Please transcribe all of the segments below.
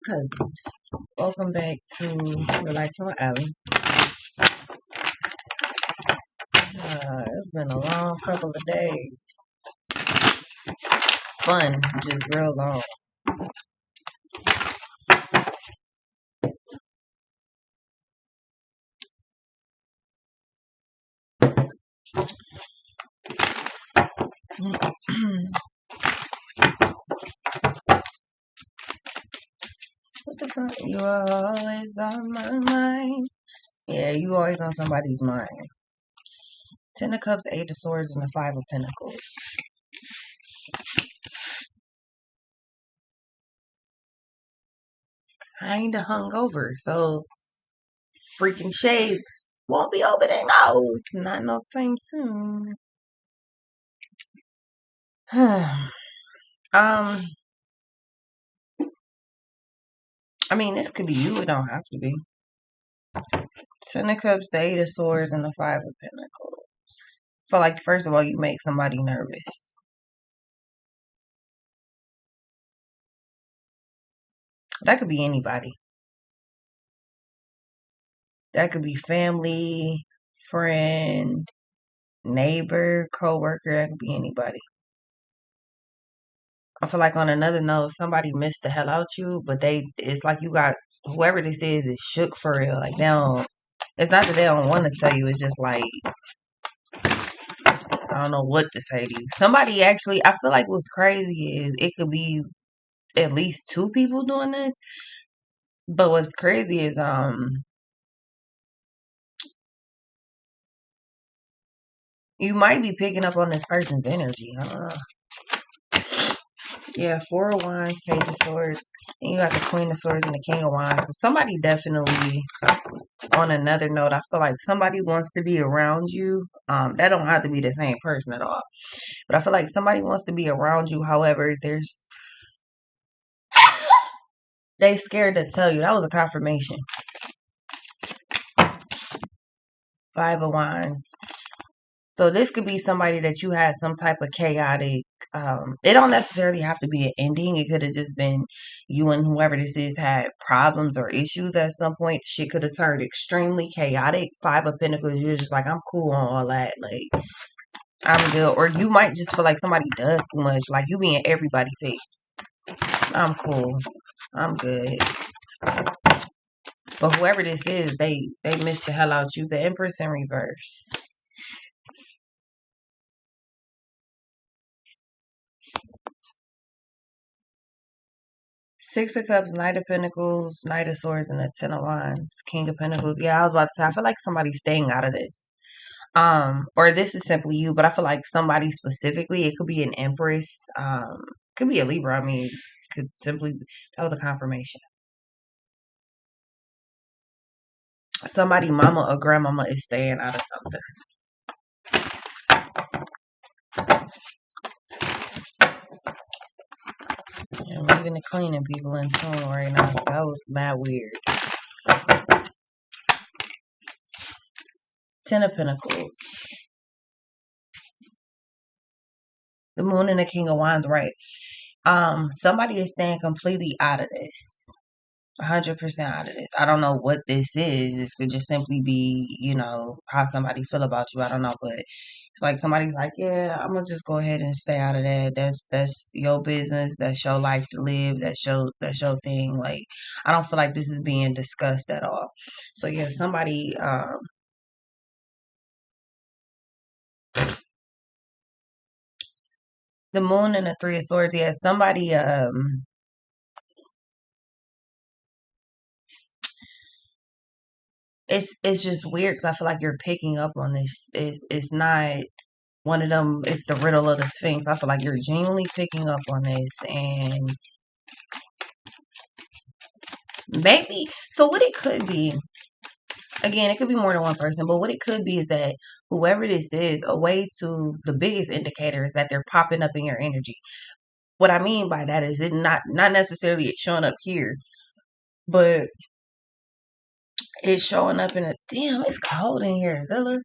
cousins. Welcome back to Relaxing with Allie. It's been a long couple of days. Fun, just real long. What's the song? You are always on my mind. Yeah, you always on somebody's mind. Ten of Cups, Eight of Swords, and the Five of Pentacles. Kinda hungover, so freaking shades won't be opening those. Not no time soon. I mean, this could be you. It don't have to be. Ten of Cups, the Eight of Swords, and the Five of Pentacles. So, like, first of all, you make somebody nervous. That could be anybody. That could be family, friend, neighbor, coworker. That could be anybody. I feel like on another note, somebody missed the hell out you, but it's like you got, whoever this is shook for real. Like, they don't, it's not that they don't want to tell you, it's just like, I don't know what to say to you. Somebody actually, I feel like what's crazy is it could be at least two people doing this. But what's crazy is you might be picking up on this person's energy. I don't know. Yeah, Four of Wands, Page of Swords, and you got the Queen of Swords and the King of Wands. So somebody definitely, on another note, I feel like somebody wants to be around you. That don't have to be the same person at all. But I feel like somebody wants to be around you. However, they scared to tell you. That was a confirmation. Five of Wands. So this could be somebody that you had some type of chaotic, it don't necessarily have to be an ending. It could have just been you and whoever this is had problems or issues at some point. Shit could have turned extremely chaotic. Five of Pentacles, you're just like, I'm cool on all that. Like, I'm good. Or you might just feel like somebody does too much. Like, you be in everybody's face. I'm cool. I'm good. But whoever this is, they missed the hell out you. The Empress in reverse. Six of Cups, Knight of Pentacles, Knight of Swords, and the Ten of Wands, King of Pentacles. Yeah, I was about to say, I feel like somebody's staying out of this. Or this is simply you, but I feel like somebody specifically, it could be an Empress, could be a Libra. I mean, could simply, that was a confirmation. Somebody, mama or grandmama, is staying out of something. I'm leaving the cleaning people in tune right now. That was mad weird. Ten of Pentacles. The Moon and the King of Wands, right? Somebody is staying completely out of this. 100% out of this. I don't know what this is. This could just simply be, how somebody feel about you. I don't know, but it's like somebody's like, yeah, I'm gonna just go ahead and stay out of that. That's your business. That's your life to live. That's your thing. Like, I don't feel like this is being discussed at all. So yeah, somebody the Moon and the Three of Swords. Yeah, somebody it's just weird because I feel like you're picking up on this. It's not one of them. It's the riddle of the Sphinx. I feel like you're genuinely picking up on this, and maybe so. What it could be, again, it could be more than one person, but what it could be is that whoever this is, a way to the biggest indicator is that they're popping up in your energy. What I mean by that is it not necessarily it's showing up here, but it's showing up in a damn. It's cold in here, Zilla.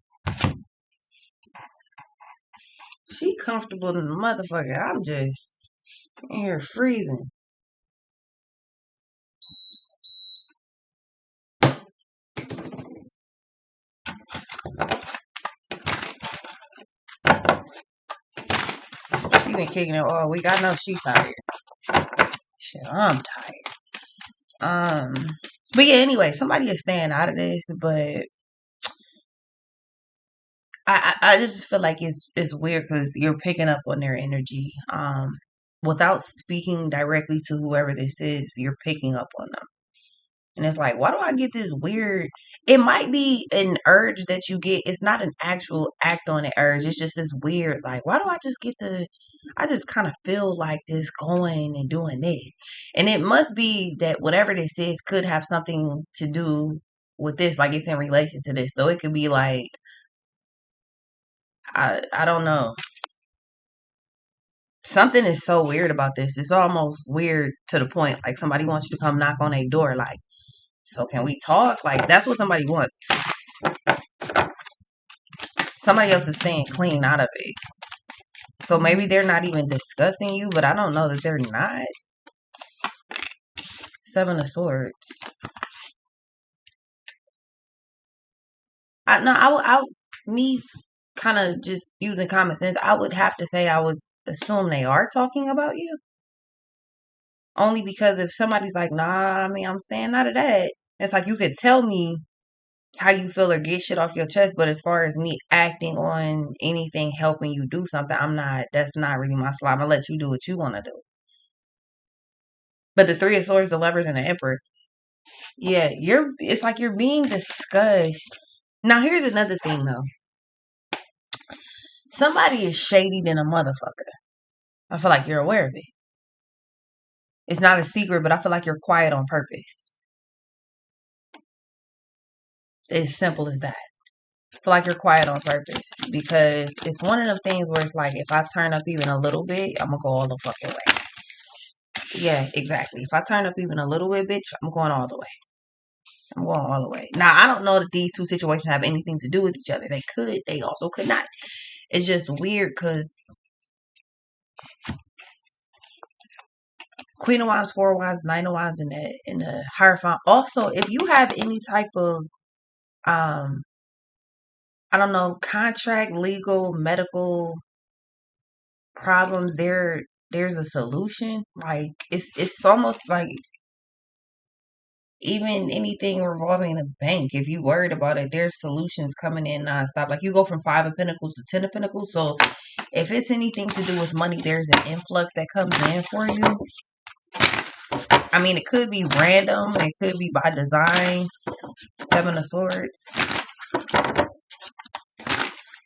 She comfortable in the motherfucker. I'm just in here freezing. been kicking it all week. I know she tired. Shit, I'm tired. Um, but yeah, anyway, somebody is staying out of this, but I just feel like it's weird because you're picking up on their energy. Without speaking directly to whoever this is, you're picking up on them. And it's like, why do I get this weird? It might be an urge that you get. It's not an actual act on an urge. It's just this weird, like, why do I just get I just kind of feel like just going and doing this. And it must be that whatever this is could have something to do with this, like it's in relation to this. So it could be like, I don't know. Something is so weird about this. It's almost weird to the point like somebody wants you to come knock on a door, like, so can we talk? Like that's what somebody wants. Somebody else is staying clean out of it. So maybe they're not even discussing you, but I don't know that they're not. Seven of Swords. Me kind of just using common sense, I would have to say I would assume they are talking about you. Only because if somebody's like, nah, I mean, I'm staying out of that. It's like you could tell me how you feel or get shit off your chest, but as far as me acting on anything helping you do something, that's not really my slot. I'm gonna let you do what you want to do. But the Three of Swords, the Lovers, and the Emperor, yeah, it's like you're being discussed. Now here's another thing though. Somebody is shady than a motherfucker. I feel like you're aware of it. It's not a secret, but I feel like you're quiet on purpose. It's simple as that. I feel like you're quiet on purpose because it's one of them things where it's like if I turn up even a little bit, I'm gonna go all the fucking way. Yeah, exactly. If I turn up even a little bit, bitch, I'm going all the way. I'm going all the way. Now, I don't know that these two situations have anything to do with each other. They could, they also could not. It's just weird because Queen of Wands, Four of Wands, Nine of Wands, in the Hierophant. Also, if you have any type of I don't know, contract, legal, medical problems, there's a solution. Like it's almost like even anything revolving the bank, if you worried about it, there's solutions coming in nonstop. Like you go from Five of Pentacles to Ten of Pentacles. So if it's anything to do with money, there's an influx that comes in for you. I mean, it could be random. It could be by design. Seven of Swords.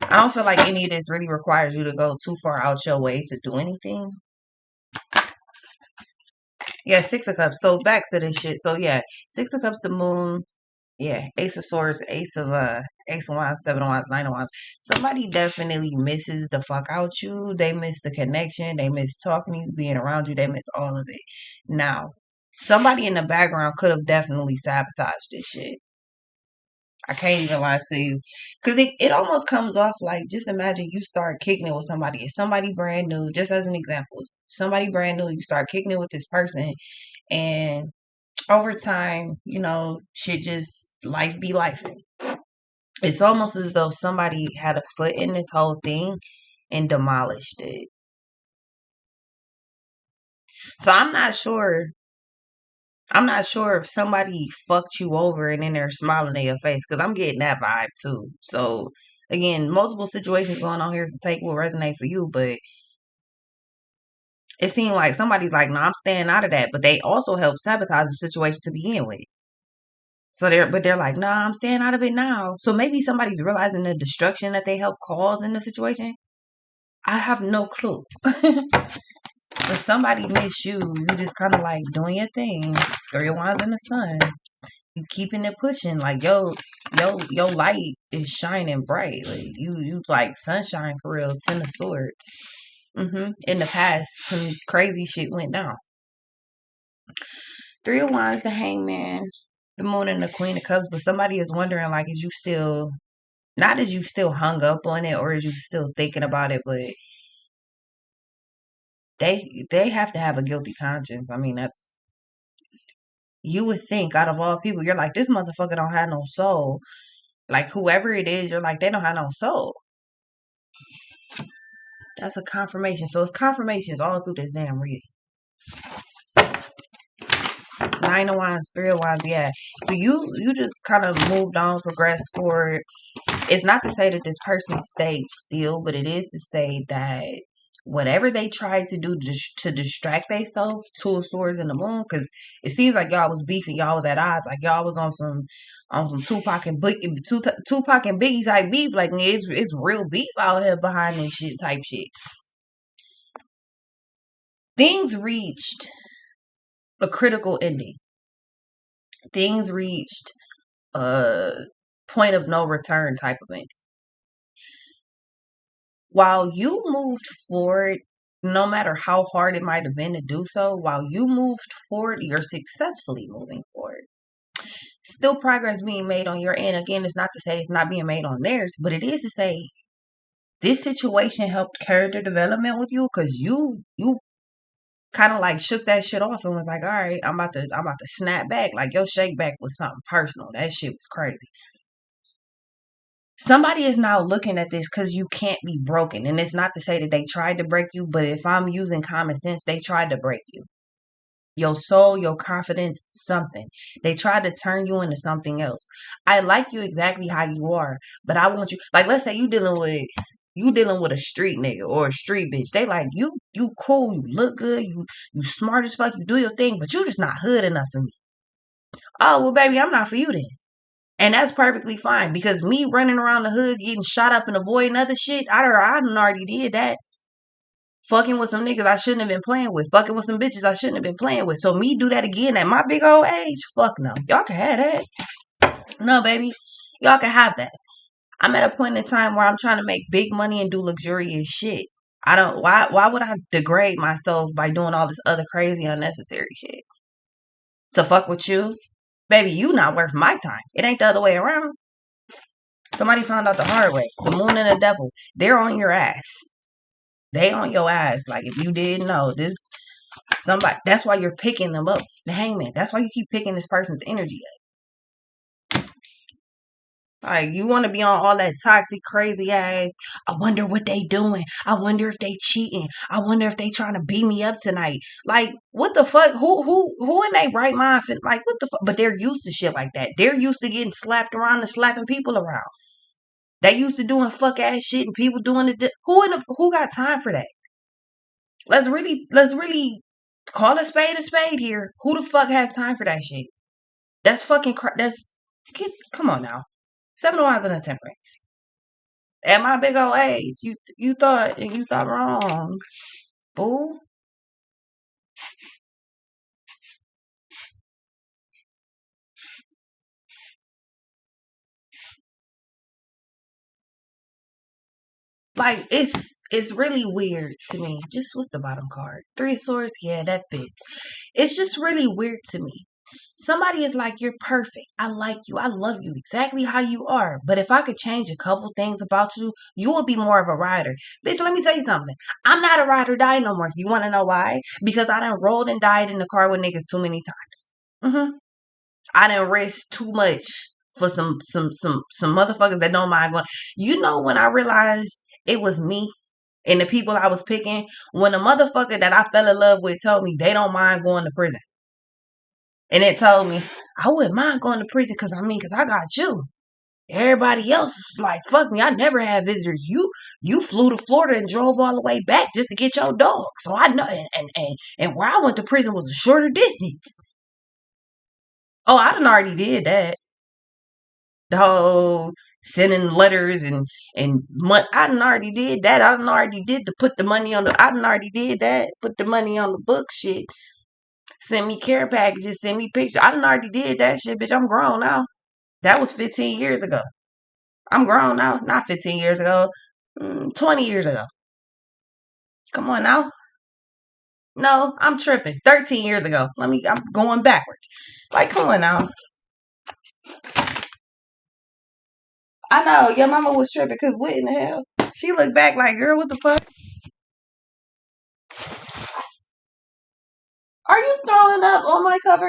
I don't feel like any of this really requires you to go too far out your way to do anything. Yeah, Six of Cups. So back to this shit. So yeah, Six of Cups, the Moon. Yeah, Ace of Swords, Ace of Wands, Seven of Wands, Nine of Wands. Somebody definitely misses the fuck out you. They miss the connection. They miss talking to you, being around you. They miss all of it. Now, somebody in the background could have definitely sabotaged this shit. I can't even lie to you. Because it almost comes off like, just imagine you start kicking it with somebody. It's somebody brand new, just as an example. Somebody brand new, you start kicking it with this person. And over time, shit just life be life. It's almost as though somebody had a foot in this whole thing and demolished it. So I'm not sure. I'm not sure if somebody fucked you over and then they're smiling in your face because I'm getting that vibe too. So again, multiple situations going on here to take will resonate for you, but it seemed like somebody's like, no, I'm staying out of that, but they also help sabotage the situation to begin with. So they're like, nah, I'm staying out of it now. So maybe somebody's realizing the destruction that they helped cause in the situation. I have no clue. But somebody miss you. You just kind of like doing your thing. Three of Wands in the Sun. You keeping it pushing. Like your light is shining bright. Like you like sunshine for real. Ten of Swords. In the past, some crazy shit went down. Three of Wands, the Hangman, the Moon, and the Queen of Cups. But somebody is wondering, like, is you still, not as you still hung up on it, or is you still thinking about it, but they have to have a guilty conscience. I mean, that's, you would think out of all people, you're like, this motherfucker don't have no soul. Like whoever it is, you're like, they don't have no soul. That's a confirmation. So it's confirmations all through this damn reading. Nine of Wands, Three of Wands, yeah. So you just kind of moved on, progressed forward. It's not to say that this person stayed still, but it is to say that whatever they tried to do to distract themselves, Two of Swords and the Moon, because it seems like y'all was beefing, y'all was at odds, like y'all was on some Tupac and Biggie type beef. Like it's real beef out here behind this shit type shit. Things reached a critical ending. Things reached a point of no return type of ending. While you moved forward, no matter how hard it might have been to do so, while you moved forward, you're successfully moving forward. Still progress being made on your end. Again, it's not to say it's not being made on theirs, but it is to say this situation helped character development with you because you kind of like shook that shit off and was like, all right, I'm about to snap back. Like your shake back was something personal. That shit was crazy. Somebody is now looking at this because you can't be broken. And it's not to say that they tried to break you, but if I'm using common sense, they tried to break you. Your soul, your confidence, something. They tried to turn you into something else. I like you exactly how you are, but I want you, like, let's say you dealing with a street nigga or a street bitch. They like you cool, you look good, you smart as fuck, you do your thing, but you just not hood enough for me. Oh well, baby, I'm not for you then. And that's perfectly fine because me running around the hood getting shot up and avoiding other shit, I done already did that. Fucking with some niggas I shouldn't have been playing with. Fucking with some bitches I shouldn't have been playing with. So me do that again at my big old age? Fuck no. Y'all can have that. No, baby. Y'all can have that. I'm at a point in time where I'm trying to make big money and do luxurious shit. I don't why would I degrade myself by doing all this other crazy unnecessary shit? To fuck with you? Baby, you not worth my time. It ain't the other way around. Somebody found out the hard way. The moon and the devil, they're on your ass. They on your ass. Like if you didn't know, this somebody. That's why you're picking them up. The Hangman. That's why you keep picking this person's energy up. Like you want to be on all that toxic, crazy ass. I wonder what they doing. I wonder if they cheating. I wonder if they trying to beat me up tonight. Like what the fuck? Who in their right mind? Like what the fuck? But they're used to shit like that. They're used to getting slapped around and slapping people around. They used to doing fuck ass shit and people doing it. Who got time for that? Let's really call a spade here. Who the fuck has time for that shit? That's fucking come on now. Seven of Wands and a Temperance. At my big old age, you thought wrong, fool. Like it's really weird to me. Just what's the bottom card? Three of Swords. Yeah, that fits. It's just really weird to me. Somebody is like, you're perfect. I like you. I love you exactly how you are. But if I could change a couple things about you, you would be more of a rider. Bitch, let me tell you something. I'm not a ride or die no more. You want to know why? Because I done rolled and died in the car with niggas too many times. I done risk too much for some motherfuckers that don't mind going. You know when I realized it was me and the people I was picking, when a motherfucker that I fell in love with told me they don't mind going to prison. And it told me, I wouldn't mind going to prison because I got you. Everybody else was like, fuck me, I never had visitors. You flew to Florida and drove all the way back just to get your dog. So I know and where I went to prison was a shorter distance. Oh, I done already did that. The whole sending letters and I done already did that. I done already did to put the money on the I done already did that. Put the money on the book shit. Send me care packages, send me pictures. I done already did that shit, bitch. I'm grown now. That was 15 years ago. I'm grown now. Not 15 years ago. 20 years ago. Come on now. No, I'm tripping. 13 years ago. I'm going backwards. Like, come on now. I know, your mama was tripping because what in the hell? She looked back like, girl, what the fuck? Are you throwing up on my cover?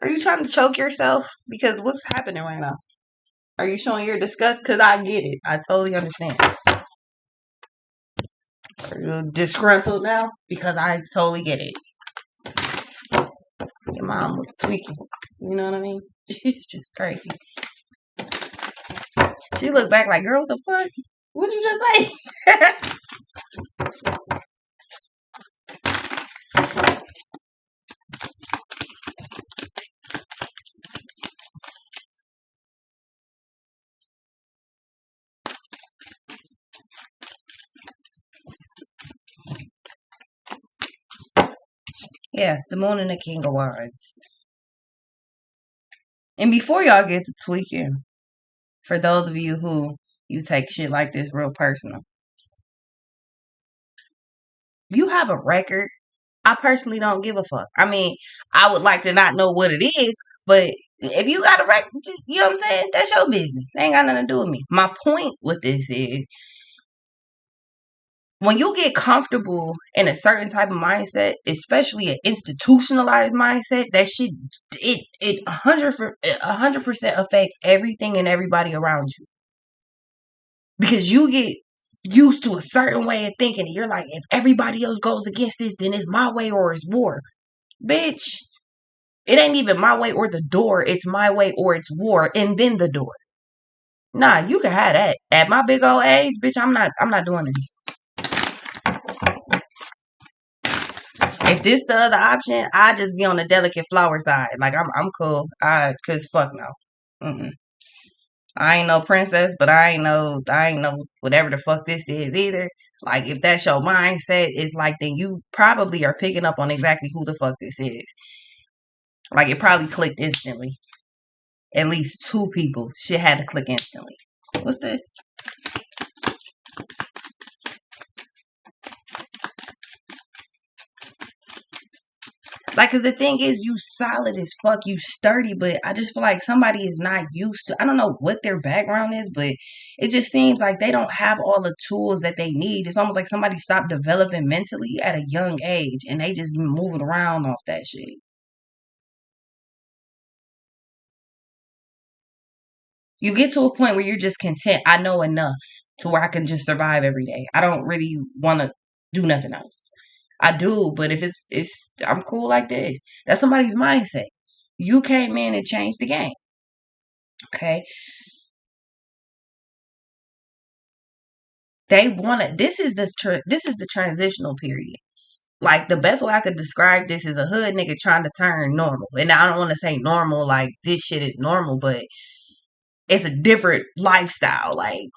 Are you trying to choke yourself? Because what's happening right now? Are you showing your disgust? Because I get it. I totally understand. Are you disgruntled now? Because I totally get it. Your mom was tweaking. You know what I mean? She's just crazy. She looked back like, girl, what the fuck? What you just say? Yeah, the moon and the king of wands. And before y'all get to tweaking, for those of you who you take shit like this real personal, you have a record. I personally don't give a fuck. I mean, I would like to not know what it is, but if you got a record, just, you know what I'm saying? That's your business. They ain't got nothing to do with me. My point with this is when you get comfortable in a certain type of mindset, especially an institutionalized mindset, that shit it 100% affects everything and everybody around you. Because you get used to a certain way of thinking. You're like, if everybody else goes against this, then it's my way or it's war. Bitch, it ain't even my way or the door. It's my way or it's war, and then the door. Nah, you can have that. At my big old age, bitch, I'm not doing this. If this the other option, I just be on the delicate flower side. Like I'm cool. Cause fuck no. Mm-mm. I ain't no princess, but I ain't no whatever the fuck this is either. Like if that's your mindset, it's like then you probably are picking up on exactly who the fuck this is. Like it probably clicked instantly. At least two people. Shit had to click instantly. What's this? Like, cause the thing is, you solid as fuck, you sturdy, but I just feel like somebody is not used to. I don't know what their background is, but it just seems like they don't have all the tools that they need. It's almost like somebody stopped developing mentally at a young age, and they just been moving around off that shit. You get to a point where you're just content. I know enough to where I can just survive every day. I don't really want to do nothing else. I do, but if it's I'm cool like this. That's somebody's mindset. You came in and changed the game. Okay. They want to. This is the transitional period. Like the best way I could describe this is a hood nigga trying to turn normal. And I don't want to say normal like this shit is normal, but it's a different lifestyle. Like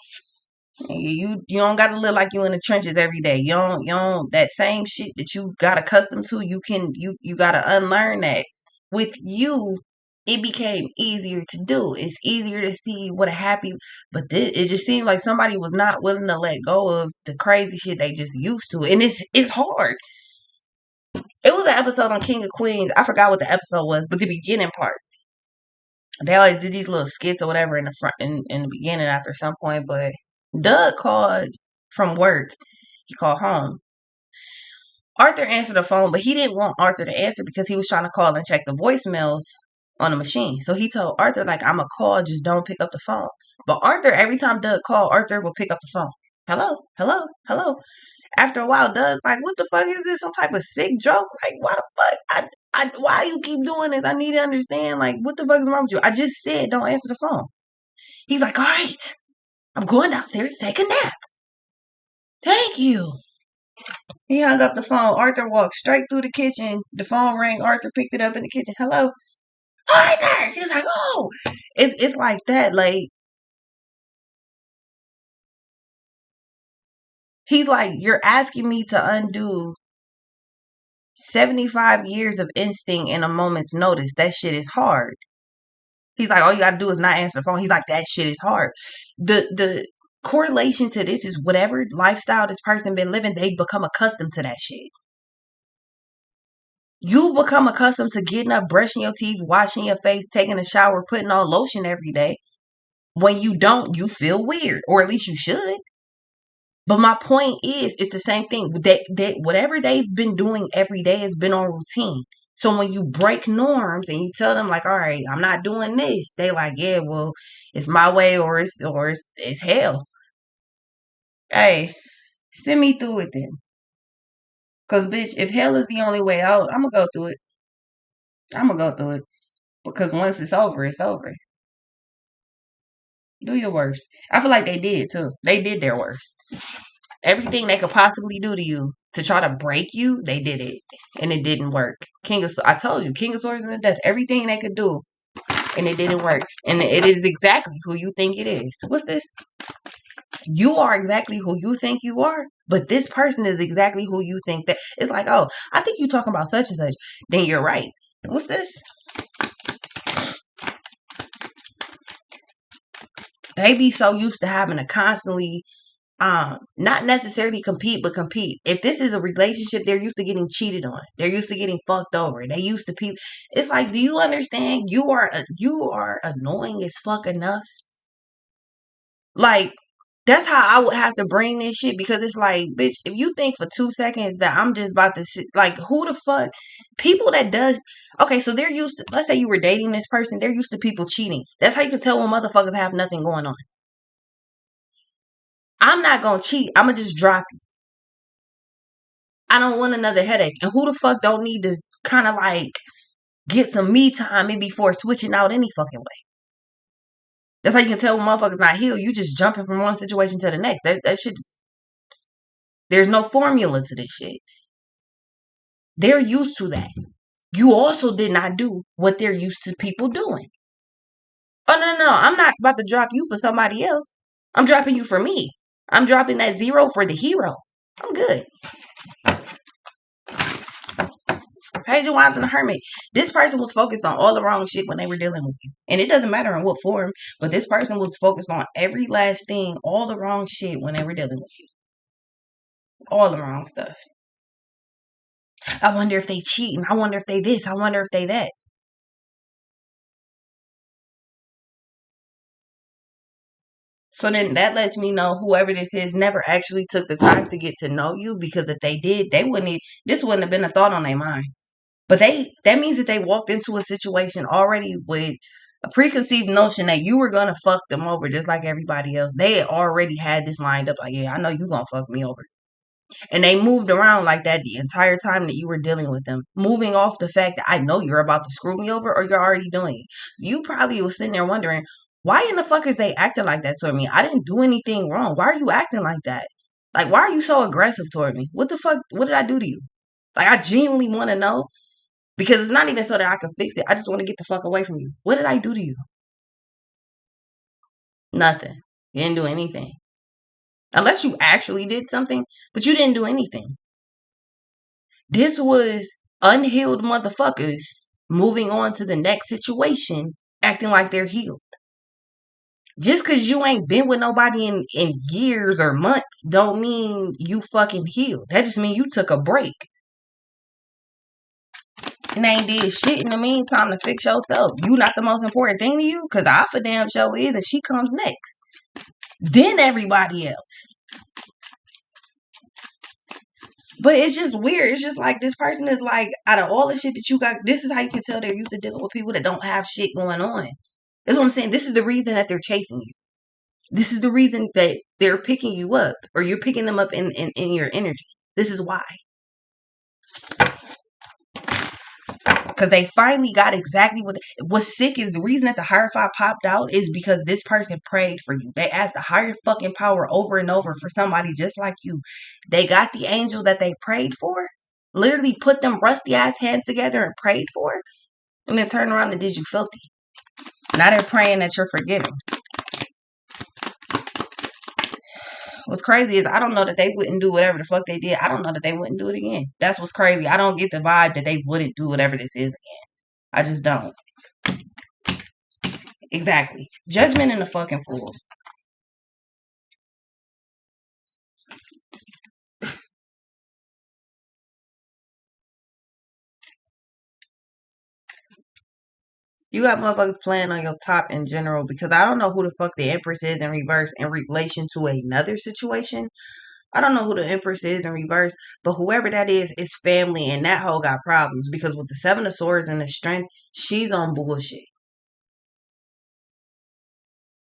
you don't gotta live like you in the trenches every day. You don't that same shit that you got accustomed to. You gotta unlearn that. With you, it became easier to do. It's easier to see what a happy. But it just seemed like somebody was not willing to let go of the crazy shit they just used to, and it's hard. It was an episode on King of Queens. I forgot what the episode was, but the beginning part. They always did these little skits or whatever in the front in the beginning after some point, but Doug called from work. He called home. Arthur answered the phone, but he didn't want Arthur to answer because he was trying to call and check the voicemails on the machine. So he told Arthur, like, I'm a call, just don't pick up the phone. But Arthur, every time Doug called, Arthur would pick up the phone. Hello, hello, hello. After a while, Doug's like, what the fuck is this? Some type of sick joke? Like, why the fuck? Why you keep doing this? I need to understand. Like, what the fuck is wrong with you? I just said don't answer the phone. He's like, all right, I'm going downstairs to take a nap. Thank you. He hung up the phone. Arthur walked straight through the kitchen. The phone rang. Arthur picked it up in the kitchen. Hello, Arthur. He's like, oh, it's like that. Like he's like, you're asking me to undo 75 years of instinct in a moment's notice. That shit is hard. He's like, all you gotta do is not answer the phone. He's like, that shit is hard. The correlation to this is whatever lifestyle this person been living, they become accustomed to that shit. You become accustomed to getting up, brushing your teeth, washing your face, taking a shower, putting on lotion every day. When you don't, you feel weird, or at least you should. But my point is, it's the same thing. That whatever they've been doing every day has been on routine. So when you break norms and you tell them like, all right, I'm not doing this, they like, yeah, well, it's my way or it's hell. Hey, Send me through it then. Cause bitch, if hell is the only way out, I'm gonna go through it. I'm gonna go through it. Because once it's over, it's over. Do your worst. I feel like they did too. They did their worst. Everything they could possibly do to you to try to break you, they did it. And it didn't work. I told you, King of Swords and the Death. Everything they could do. And it didn't work. And it is exactly who you think it is. What's this? You are exactly who you think you are, but this person is exactly who you think that. It's like, oh, I think you talking about such and such. Then you're right. What's this? They be so used to having to constantly not necessarily compete, but compete. If this is a relationship, they're used to getting cheated on. They're used to getting fucked over. They used to people. It's like, do you understand? You are annoying as fuck enough. Like, that's how I would have to bring this shit, because it's like, bitch, if you think for 2 seconds that I'm just about to sit, like, who the fuck, people that does, okay, so they're used to, let's say you were dating this person, they're used to people cheating. That's how you can tell when motherfuckers have nothing going on. I'm not gonna cheat. I'm gonna just drop you. I don't want another headache. And who the fuck don't need to kind of like get some me time in before switching out any fucking way? That's how you can tell when motherfuckers not healed. You just jumping from one situation to the next. That shit just, there's no formula to this shit. They're used to that. You also did not do what they're used to people doing. Oh, no. I'm not about to drop you for somebody else. I'm dropping you for me. I'm dropping that 0 for the hero. I'm good. Page of Wands and the Hermit. This person was focused on all the wrong shit when they were dealing with you. And it doesn't matter in what form, but this person was focused on every last thing, all the wrong shit when they were dealing with you. All the wrong stuff. I wonder if they cheating. I wonder if they this. I wonder if they that. So then that lets me know whoever this is never actually took the time to get to know you, because if they did, this wouldn't have been a thought on their mind. But that means that they walked into a situation already with a preconceived notion that you were gonna fuck them over just like everybody else. They had already had this lined up, like, yeah, I know you gonna fuck me over. And they moved around like that the entire time that you were dealing with them, moving off the fact that I know you're about to screw me over or you're already doing it. So you probably was sitting there wondering, why in the fuck is they acting like that toward me? I didn't do anything wrong. Why are you acting like that? Like, why are you so aggressive toward me? What the fuck? What did I do to you? Like, I genuinely want to know, because it's not even so that I can fix it. I just want to get the fuck away from you. What did I do to you? Nothing. You didn't do anything. Unless you actually did something, but you didn't do anything. This was unhealed motherfuckers moving on to the next situation, acting like they're healed. Just because you ain't been with nobody in years or months don't mean you fucking healed. That just means you took a break. And ain't did shit in the meantime to fix yourself. You not the most important thing to you? Because I for damn sure is, and she comes next. Then everybody else. But it's just weird. It's just like, this person is like, out of all the shit that you got, this is how you can tell they're used to dealing with people that don't have shit going on. That's what I'm saying. This is the reason that they're chasing you. This is the reason that they're picking you up, or you're picking them up in your energy. This is why. Because they finally got exactly what's sick is the reason that the Hierophant popped out is because this person prayed for you. They asked the higher fucking power over and over for somebody just like you. They got the angel that they prayed for, literally put them rusty ass hands together and prayed for, and then turned around and did you filthy. Now they're praying that you're forgiven. What's crazy is I don't know that they wouldn't do whatever the fuck they did. I don't know that they wouldn't do it again. That's what's crazy. I don't get the vibe that they wouldn't do whatever this is again. I just don't. Exactly. Judgment and a fucking fool. You got motherfuckers playing on your top in general, because I don't know who the fuck the Empress is in reverse in relation to another situation. I don't know who the Empress is in reverse, but whoever that is family, and that hoe got problems, because with the Seven of Swords and the Strength, she's on bullshit.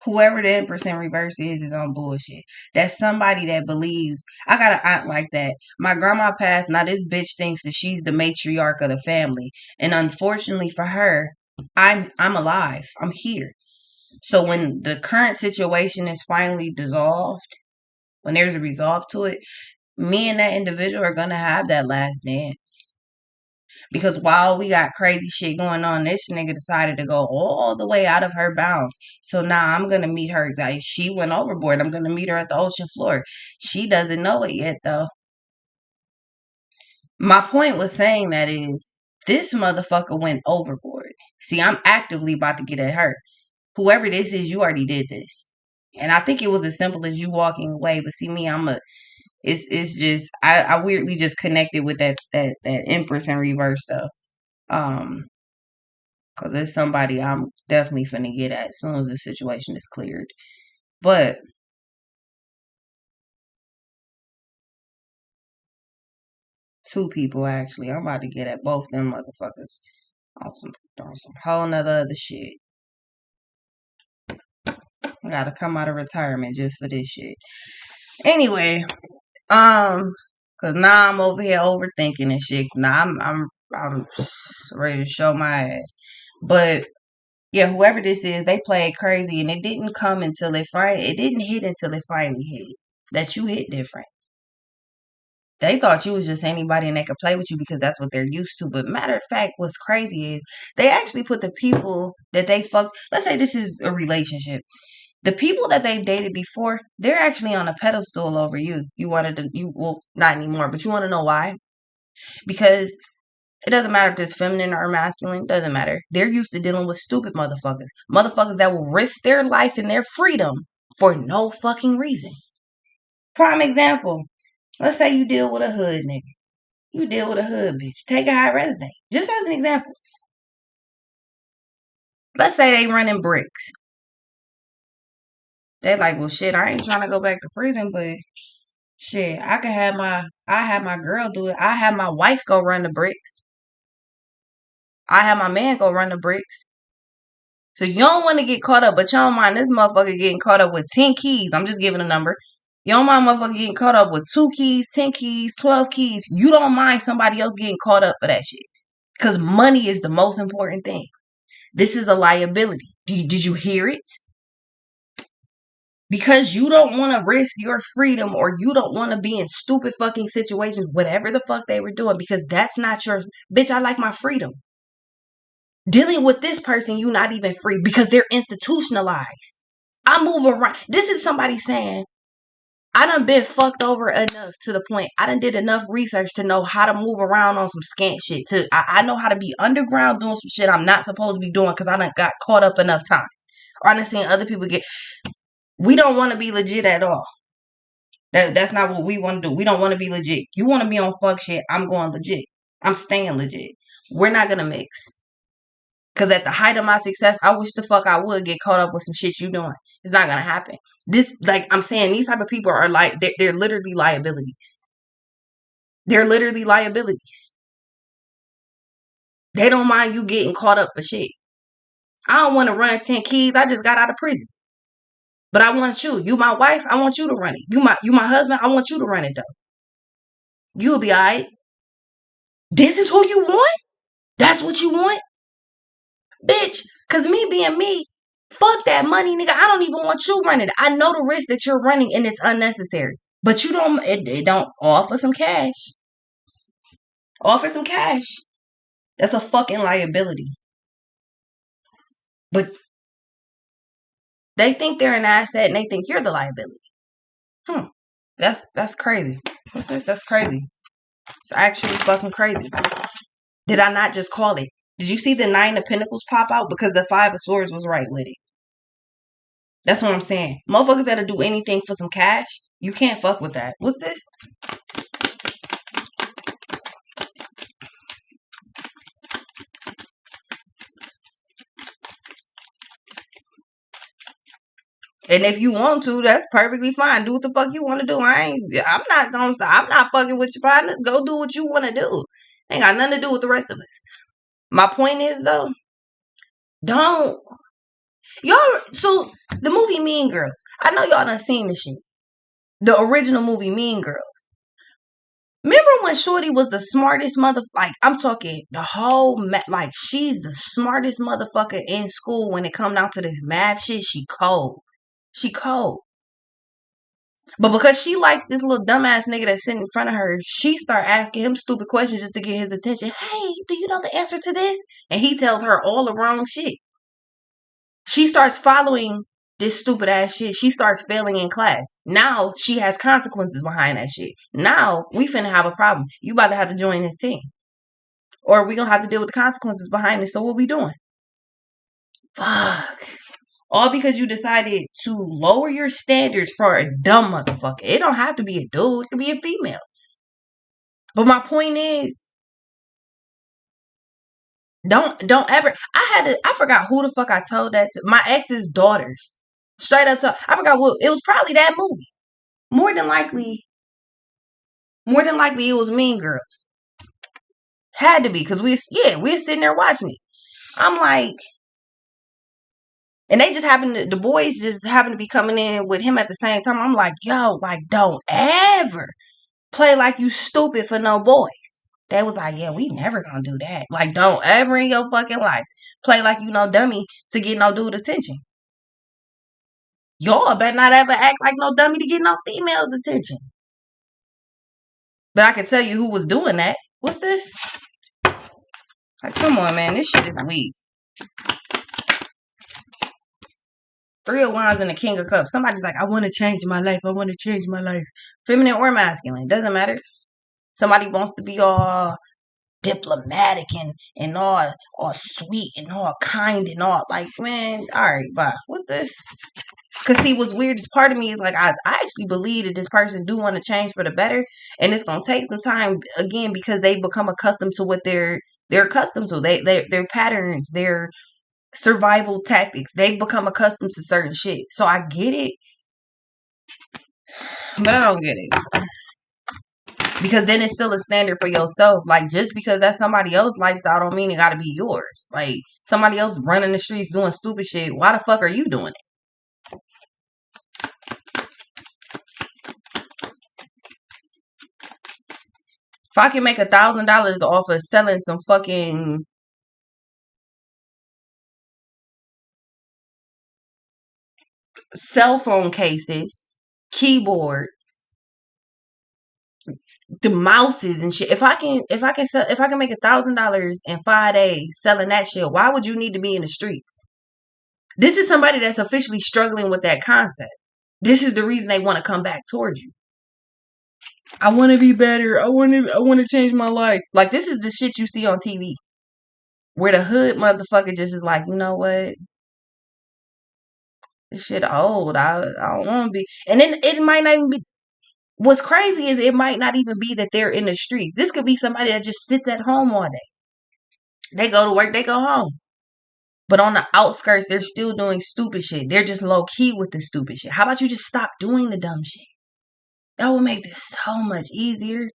Whoever the Empress in reverse is on bullshit. That's somebody that believes. I got an aunt like that. My grandma passed. Now this bitch thinks that she's the matriarch of the family, and unfortunately for her, I'm alive. I'm here. So when the current situation is finally dissolved, when there's a resolve to it, me and that individual are gonna have that last dance. Because while we got crazy shit going on, this nigga decided to go all the way out of her bounds. So now I'm gonna meet her exactly. She went overboard. I'm gonna meet her at the ocean floor. She doesn't know it yet though. My point was saying that is this motherfucker went overboard. See, I'm actively about to get at her. Whoever this is, you already did this. And I think it was as simple as you walking away. But see me, it's just I weirdly just connected with that Empress in reverse stuff. Cause it's somebody I'm definitely finna get at as soon as the situation is cleared. But two people actually, I'm about to get at both them motherfuckers on some whole nother other shit. I gotta come out of retirement just for this shit. Anyway, cause now I'm over here overthinking and shit. Now I'm ready to show my ass. But yeah, whoever this is, they played crazy, and it didn't come until it didn't hit until it finally hit. That you hit different. They thought you was just anybody and they could play with you because that's what they're used to. But matter of fact, what's crazy is they actually put the people that they fucked. Let's say this is a relationship. The people that they've dated before, they're actually on a pedestal over you. Well, not anymore, but you want to know why? Because it doesn't matter if it's feminine or masculine, doesn't matter. They're used to dealing with stupid motherfuckers. Motherfuckers that will risk their life and their freedom for no fucking reason. Prime example. Let's say you deal with a hood nigga. You deal with a hood bitch. Take a high resume. Just as an example. Let's say they running bricks. They like, well shit, I ain't trying to go back to prison, but shit, I have my girl do it. I have my wife go run the bricks. I have my man go run the bricks. So you don't want to get caught up, but you don't mind this motherfucker getting caught up with 10 keys. I'm just giving a number. You don't mind motherfucker getting caught up with 2 keys, 10 keys, 12 keys. You don't mind somebody else getting caught up for that shit. Because money is the most important thing. This is a liability. Did you hear it? Because you don't want to risk your freedom or you don't want to be in stupid fucking situations, whatever the fuck they were doing, because that's not yours. Bitch, I like my freedom. Dealing with this person, you not even free because they're institutionalized. I move around. This is somebody saying, I done been fucked over enough to the point I done did enough research to know how to move around on some scant shit. I know how to be underground doing some shit I'm not supposed to be doing because I done got caught up enough times. Or I done seen other people get. We don't want to be legit at all. That's not what we want to do. We don't want to be legit. You want to be on fuck shit. I'm going legit. I'm staying legit. We're not gonna mix. Cause at the height of my success, I wish the fuck I would get caught up with some shit you doing. It's not gonna happen. This, like I'm saying, these type of people are like they're literally liabilities. They're literally liabilities. They don't mind you getting caught up for shit. I don't want to run 10 keys. I just got out of prison. But I want you. You my wife. I want you to run it. You my husband. I want you to run it though. You'll be alright. This is who you want? That's what you want? Bitch, cause me being me, fuck that money, nigga. I don't even want you running. I know the risk that you're running and it's unnecessary. But you don't it don't offer some cash. Offer some cash. That's a fucking liability. But they think they're an asset and they think you're the liability. That's crazy. What's this? That's crazy. It's actually fucking crazy. Did I not just call it? Did you see the 9 of Pentacles pop out? Because the 5 of Swords was right with it. That's what I'm saying. Motherfuckers that'll do anything for some cash, you can't fuck with that. What's this? And if you want to, that's perfectly fine. Do what the fuck you want to do. I'm not fucking with your partner. Go do what you want to do. Ain't got nothing to do with the rest of us. My point is though, don't Y'all, so the movie Mean Girls. I know y'all done seen the shit. The original movie Mean Girls. Remember when Shorty was the smartest like, I'm talking the whole, like, she's the smartest motherfucker in school when it come down to this math shit. She cold. She cold. But because she likes this little dumbass nigga that's sitting in front of her, she start asking him stupid questions just to get his attention. Hey, do you know the answer to this? And he tells her all the wrong shit. She starts following this stupid ass shit. She starts failing in class. Now she has consequences behind that shit. Now we finna have a problem. You about to have to join this team. Or we gonna have to deal with the consequences behind it. So what we doing? Fuck. All because you decided to lower your standards for a dumb motherfucker. It don't have to be a dude. It could be a female. But my point is, don't ever. I forgot who the fuck I told that to. My ex's daughters. Straight up to, I forgot what, it was probably that movie. More than likely it was Mean Girls. Had to be, because we're sitting there watching it. I'm like, and they just the boys just happen to be coming in with him at the same time. I'm like, yo, like, don't ever play like you stupid for no boys. They was like, yeah, we never gonna do that. Like, don't ever in your fucking life play like you no dummy to get no dude attention. Y'all better not ever act like no dummy to get no female's attention. But I can tell you who was doing that. What's this? Like, come on, man. This shit is weak. 3 of Wands and the King of Cups. Somebody's like, I want to change my life. I want to change my life. Feminine or masculine. Doesn't matter. Somebody wants to be all diplomatic and all sweet and all kind and all. Like, man, all right, bye. What's this? Because see, what's weird is part of me is like, I actually believe that this person do want to change for the better. And it's going to take some time, again, because they become accustomed to what they're accustomed to. Their patterns, their survival tactics. They've become accustomed to certain shit. So I get it, but I don't get it. Because then it's still a standard for yourself. Like, just because that's somebody else's lifestyle don't mean it gotta be yours. Like, somebody else running the streets doing stupid shit. Why the fuck are you doing it? If I can make $1,000 off of selling some fucking cell phone cases, keyboards, the mouses and shit. If I can make $1,000 in 5 days selling that shit, why would you need to be in the streets? This is somebody that's officially struggling with that concept. This is the reason they want to come back towards you. I want to be better. I want to change my life. Like, this is the shit you see on TV. Where the hood motherfucker just is like, you know what? This shit old. I don't want to be. And then it might not even be. What's crazy is it might not even be that they're in the streets. This could be somebody that just sits at home all day. They go to work, they go home. But on the outskirts, they're still doing stupid shit. They're just low key with the stupid shit. How about you just stop doing the dumb shit? That would make this so much easier.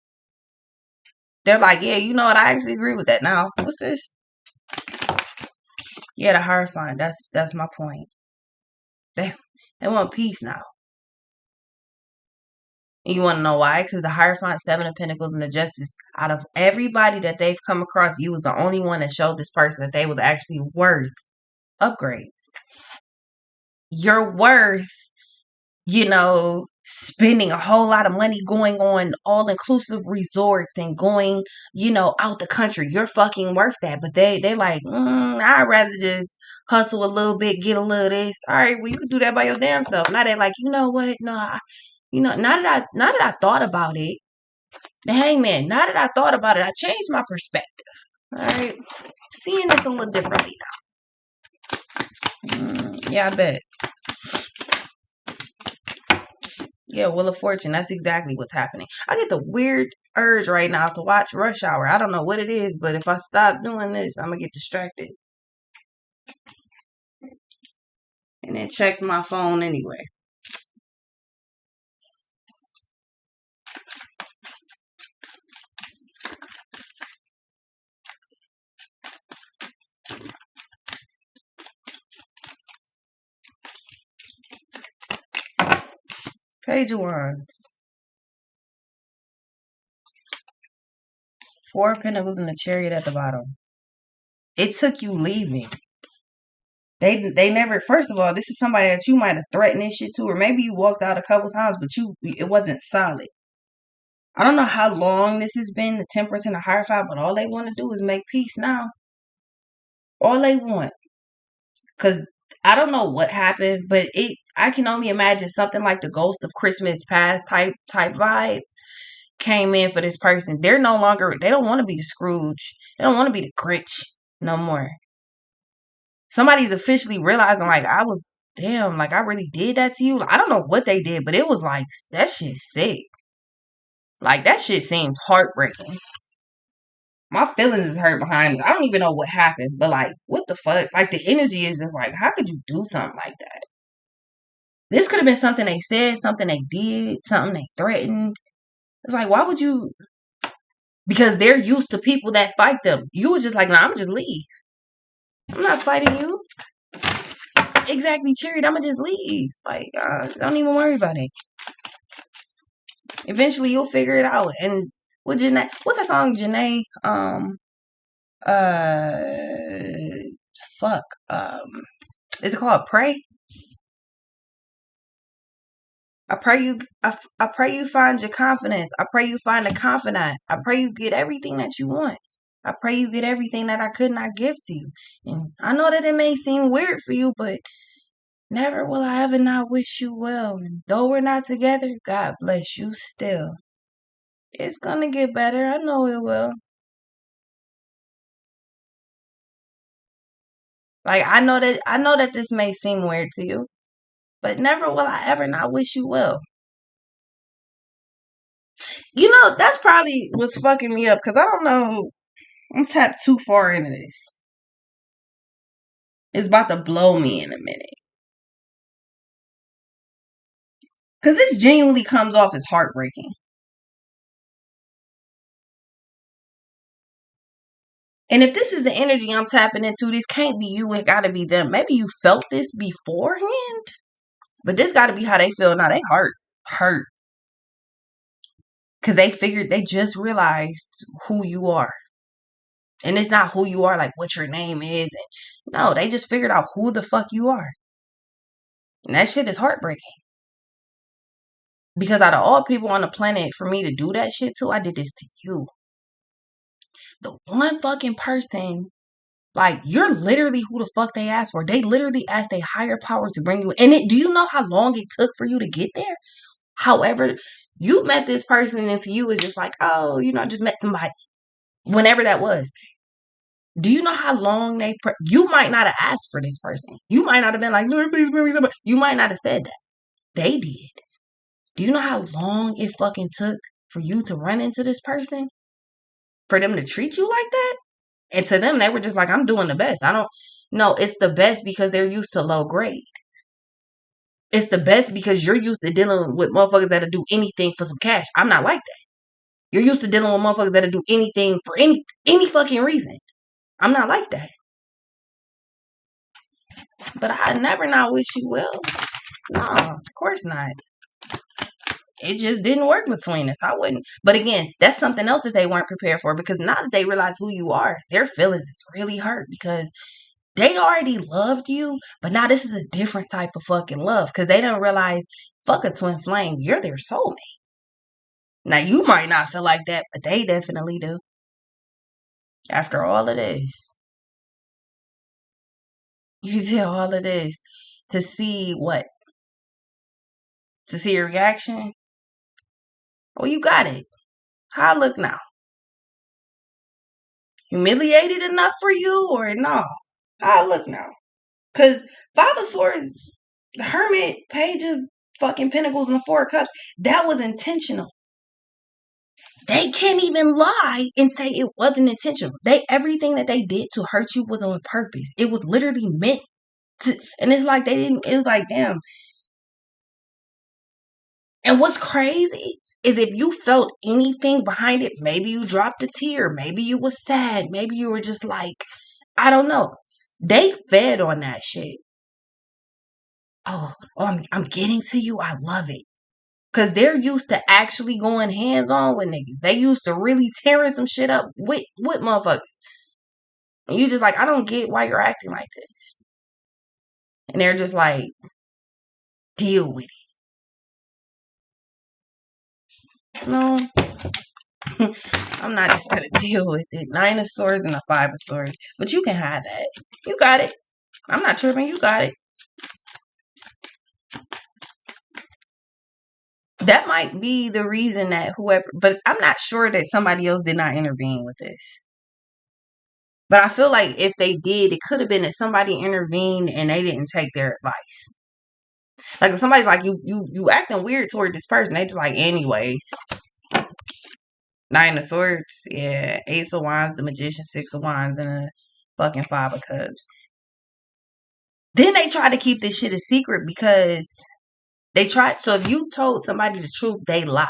They're like, yeah, you know what? I actually agree with that. Now, what's this? Yeah, the Hierophant. That's my point. They want peace now. And you want to know why? Because the Hierophant, 7 of Pentacles, and the Justice, out of everybody that they've come across, you was the only one that showed this person that they was actually worth upgrades. You're worth, spending a whole lot of money going on all-inclusive resorts and going, out the country. You're fucking worth that. But they like, I'd rather just hustle a little bit, get a little this. All right, well, you can do that by your damn self. Now they're like, you know what? No, now that I thought about it, the Hangman, now that I thought about it, I changed my perspective. All right, seeing this a little differently now. Yeah, I bet. Yeah, Wheel of Fortune. That's exactly what's happening. I get the weird urge right now to watch Rush Hour. I don't know what it is, but if I stop doing this, I'm going to get distracted. And then check my phone anyway. Page of Wands. Four of Pentacles and the Chariot at the bottom. It took you leaving. They never. First of all, this is somebody that you might have threatened this shit to, or maybe you walked out a couple times, but it wasn't solid. I don't know how long this has been, the Temperance and the Hierophant, but all they want to do is make peace now. All they want. Because I don't know what happened, but I can only imagine something like the Ghost of Christmas Past type vibe came in for this person. They don't want to be the Scrooge. They don't want to be the Grinch no more. Somebody's officially realizing, like, damn, like, I really did that to you. I don't know what they did, but it was like, that shit's sick. Like, that shit seems heartbreaking. My feelings is hurt behind it. I don't even know what happened, but like, what the fuck? Like, the energy is just like, how could you do something like that? This could have been something they said, something they did, something they threatened. It's like, why would you? Because they're used to people that fight them. You was just like, nah, I'm gonna just leave. I'm not fighting you. Exactly, Chariot. I'm gonna just leave. Like, don't even worry about it. Eventually, you'll figure it out. And with Janae, what's that song, Janae? Fuck. Is it called Pray? I pray you find your confidence. I pray you find a confidant. I pray you get everything that you want. I pray you get everything that I could not give to you. And I know that it may seem weird for you, but never will I ever not wish you well. And though we're not together, God bless you still. It's gonna get better. I know it will. Like, I know that this may seem weird to you, but never will I ever not wish you well. You know, that's probably what's fucking me up, because I don't know. I'm tapped too far into this. It's about to blow me in a minute. Because this genuinely comes off as heartbreaking. And if this is the energy I'm tapping into, this can't be you. It gotta be them. Maybe you felt this beforehand, but this gotta be how they feel now. They hurt. Because they just realized who you are. And it's not who you are, like what your name is. No, they just figured out who the fuck you are. And that shit is heartbreaking. Because out of all people on the planet, for me to do that shit to, I did this to you. The one fucking person, like, you're literally who the fuck they asked for. They literally asked a higher power to bring you. And do you know how long it took for you to get there? However, you met this person and to you is just like, oh, I just met somebody. Whenever that was. Do you know how long you might not have asked for this person. You might not have been like, Lord, please bring me somebody. You might not have said that. They did. Do you know how long it fucking took for you to run into this person? For them to treat you like that? And to them, they were just like, I'm doing the best. No, it's the best because they're used to low grade. It's the best because you're used to dealing with motherfuckers that'll do anything for some cash. I'm not like that. You're used to dealing with motherfuckers that'll do anything for any fucking reason. I'm not like that. But I never not wish you well. No, of course not. It just didn't work between us. I wouldn't. But again, that's something else that they weren't prepared for, because now that they realize who you are, their feelings is really hurt because they already loved you, but now this is a different type of fucking love because they don't realize, fuck a twin flame, you're their soulmate. Now, you might not feel like that, but they definitely do. After all of this, you did all of this to see what? To see your reaction? Well, you got it. How I look now? Humiliated enough for you or no? How I look now? Because Five of Swords, the Hermit, Page of fucking Pentacles, and the Four of Cups, that was intentional. They can't even lie and say it wasn't intentional. Everything that they did to hurt you was on purpose. It was literally meant to, and it's like it's like, damn. And what's crazy is if you felt anything behind it, maybe you dropped a tear, maybe you was sad, maybe you were just like, I don't know. They fed on that shit. Oh, I'm getting to you. I love it. Cause they're used to actually going hands on with niggas. They used to really tearing some shit up with motherfuckers. And you just like, I don't get why you're acting like this. And they're just like, deal with it. No, I'm not just gonna deal with it. 9 of swords and a 5 of swords. But you can have that. You got it. I'm not tripping. You got it. That might be the reason that whoever, but I'm not sure that somebody else did not intervene with this. But I feel like if they did, it could have been that somebody intervened and they didn't take their advice. Like if somebody's like, you acting weird toward this person, they just like, anyways. 9 of swords, yeah. Ace of wands, the magician, 6 of wands, and a fucking 5 of cups. Then they try to keep this shit a secret because they tried. So if you told somebody the truth, they lied.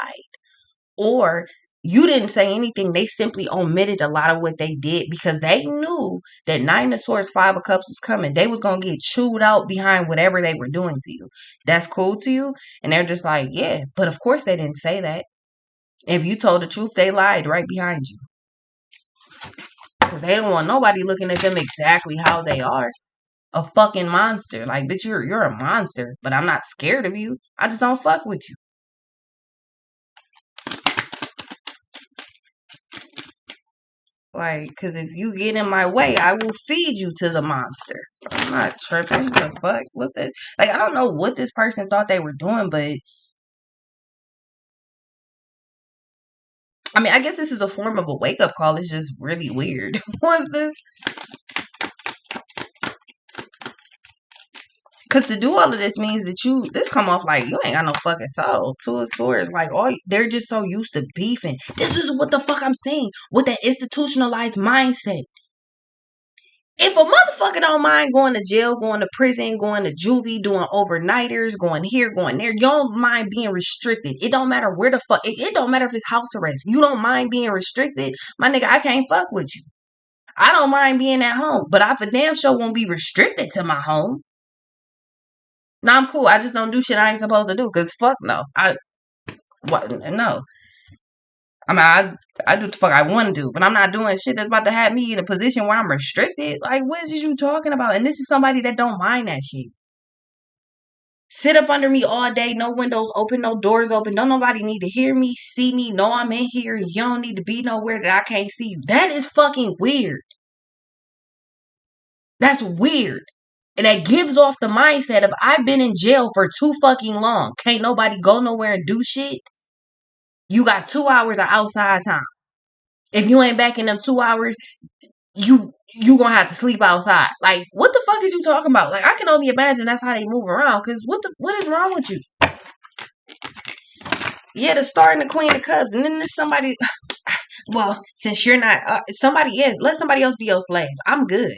Or you didn't say anything, they simply omitted a lot of what they did because they knew that 9 of swords, 5 of cups was coming. They was going to get chewed out behind whatever they were doing to you. That's cool to you? And they're just like, yeah. But of course they didn't say that. If you told the truth, they lied right behind you. Because they don't want nobody looking at them exactly how they are. A fucking monster. Like, bitch, you're a monster. But I'm not scared of you. I just don't fuck with you. Like, because if you get in my way, I will feed you to the monster. I'm not tripping. The fuck? What's this? Like, I don't know what this person thought they were doing, but I mean, I guess this is a form of a wake-up call. It's just really weird. What's this? Because to do all of this means that this come off like you ain't got no fucking soul. 2 of swords. Like, they're just so used to beefing. This is what the fuck I'm saying. With that institutionalized mindset. If a motherfucker don't mind going to jail, going to prison, going to juvie, doing overnighters, going here, going there, you don't mind being restricted. It don't matter where the fuck. It don't matter if it's house arrest. You don't mind being restricted. My nigga, I can't fuck with you. I don't mind being at home. But I for damn sure won't be restricted to my home. No, I'm cool. I just don't do shit I ain't supposed to do. Because fuck no. No. I mean, I do the fuck I want to do, but I'm not doing shit that's about to have me in a position where I'm restricted. Like, what is you talking about? And this is somebody that don't mind that shit. Sit up under me all day, no windows open, no doors open. Don't nobody need to hear me, see me, know I'm in here. You don't need to be nowhere that I can't see you. That is fucking weird. That's weird. And that gives off the mindset of I've been in jail for too fucking long. Can't nobody go nowhere and do shit. You got 2 hours of outside time. If you ain't back in them 2 hours, you gonna have to sleep outside. Like, what the fuck is you talking about? Like, I can only imagine that's how they move around. Cause what is wrong with you? Yeah, the star and the queen of cups, and then there's somebody. Well, since you're not somebody is, let somebody else be your slave. I'm good.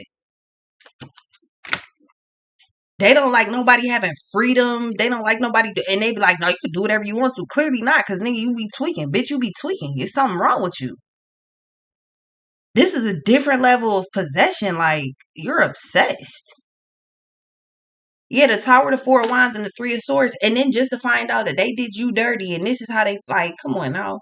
They don't like nobody having freedom. They don't like nobody, and they be like, no, you can do whatever you want to. Clearly not, cause nigga, you be tweaking, bitch. You be tweaking. There's something wrong with you. This is a different level of possession. Like, you're obsessed. Yeah, the Tower, the 4 of Wands, and the 3 of Swords. And then just to find out that they did you dirty and this is how they, like, come on now.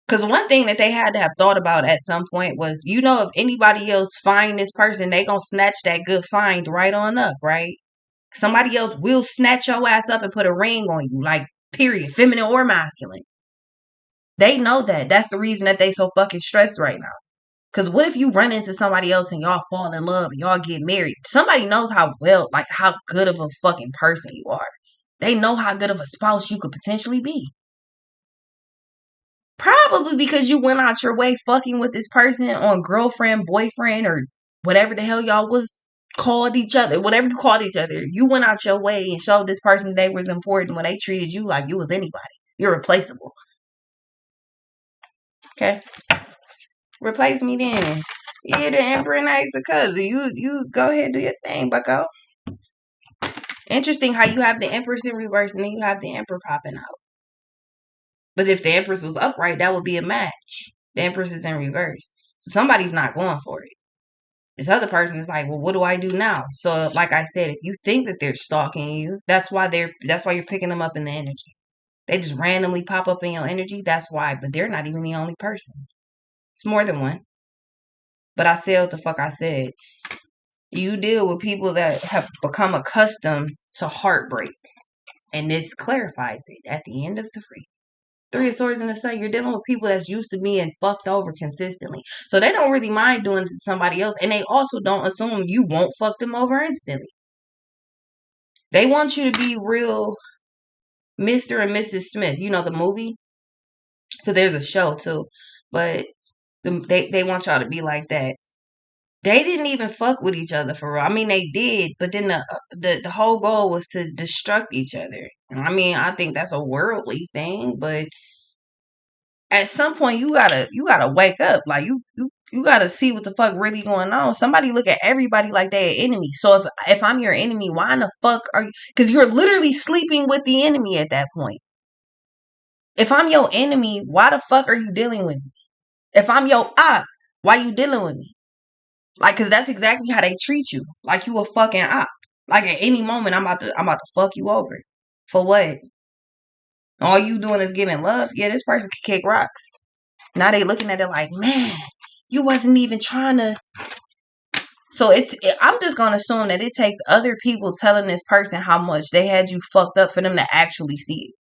Because one thing that they had to have thought about at some point was, if anybody else find this person, they going to snatch that good find right on up, right? Somebody else will snatch your ass up and put a ring on you, like, period, feminine or masculine. They know that. That's the reason that they so fucking stressed right now. Because what if you run into somebody else and y'all fall in love and y'all get married? Somebody knows how good of a fucking person you are. They know how good of a spouse you could potentially be. Probably because you went out your way fucking with this person on girlfriend, boyfriend, or whatever the hell y'all was called each other. Whatever you called each other. You went out your way and showed this person they was important when they treated you like you was anybody. You're replaceable. Okay? Replace me then. Yeah, the Emperor and Ace of Cups. You go ahead and do your thing, bucko. Interesting how you have the Empress in reverse and then you have the Emperor popping out. But if the Empress was upright, that would be a match. The Empress is in reverse. So somebody's not going for it. This other person is like, well, what do I do now? So, like I said, if you think that they're stalking you, that's why you're picking them up in the energy. They just randomly pop up in your energy. That's why. But they're not even the only person. It's more than one. But I said what the fuck I said. You deal with people that have become accustomed to heartbreak. And this clarifies it at the end of the read. Three of Swords in the Sun, you're dealing with people that's used to being fucked over consistently. So they don't really mind doing it to somebody else. And they also don't assume you won't fuck them over instantly. They want you to be real Mr. and Mrs. Smith. You know the movie? Because there's a show too. But they want y'all to be like that. They didn't even fuck with each other for real. I mean, they did, but then the whole goal was to destruct each other. And I mean, I think that's a worldly thing, but at some point you gotta wake up. Like you gotta see what the fuck really going on. Somebody look at everybody like they're an enemy. So if I'm your enemy, why in the fuck are you? Because you're literally sleeping with the enemy at that point. If I'm your enemy, why the fuck are you dealing with me? If I'm your op, why you dealing with me? Like, cause that's exactly how they treat you. Like you a fucking op. Like at any moment, I'm about to fuck you over. For what? All you doing is giving love. Yeah, this person can kick rocks. Now they looking at it like, man, you wasn't even trying to. So I'm just gonna assume that it takes other people telling this person how much they had you fucked up for them to actually see it.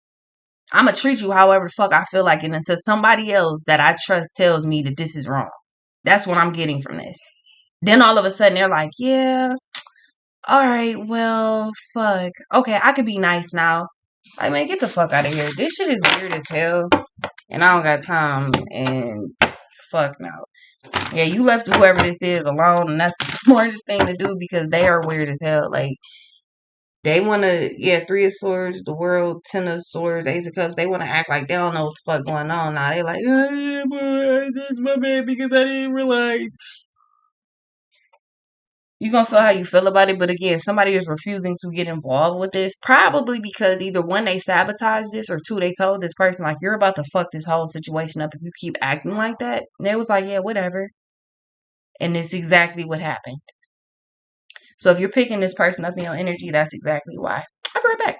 I'm gonna treat you however the fuck I feel like it until somebody else that I trust tells me that this is wrong. That's what I'm getting from this. Then all of a sudden they're like, yeah, all right, well, fuck. Okay, I could be nice now. Like, man, get the fuck out of here. This shit is weird as hell. And I don't got time. And fuck no. Yeah, you left whoever this is alone. And that's the smartest thing to do because they are weird as hell. Like, they want to, yeah, Three of Swords, the World, Ten of Swords, Ace of Cups. They want to act like they don't know what the fuck going on. Now they like, oh, yeah, boy, this is my bad because I didn't realize. You're going to feel how you feel about it. But again, somebody is refusing to get involved with this. Probably because either one, they sabotaged this, or two, they told this person, like, you're about to fuck this whole situation up if you keep acting like that. And they was like, yeah, whatever. And it's exactly what happened. So if you're picking this person up in your energy, that's exactly why. I'll be right back.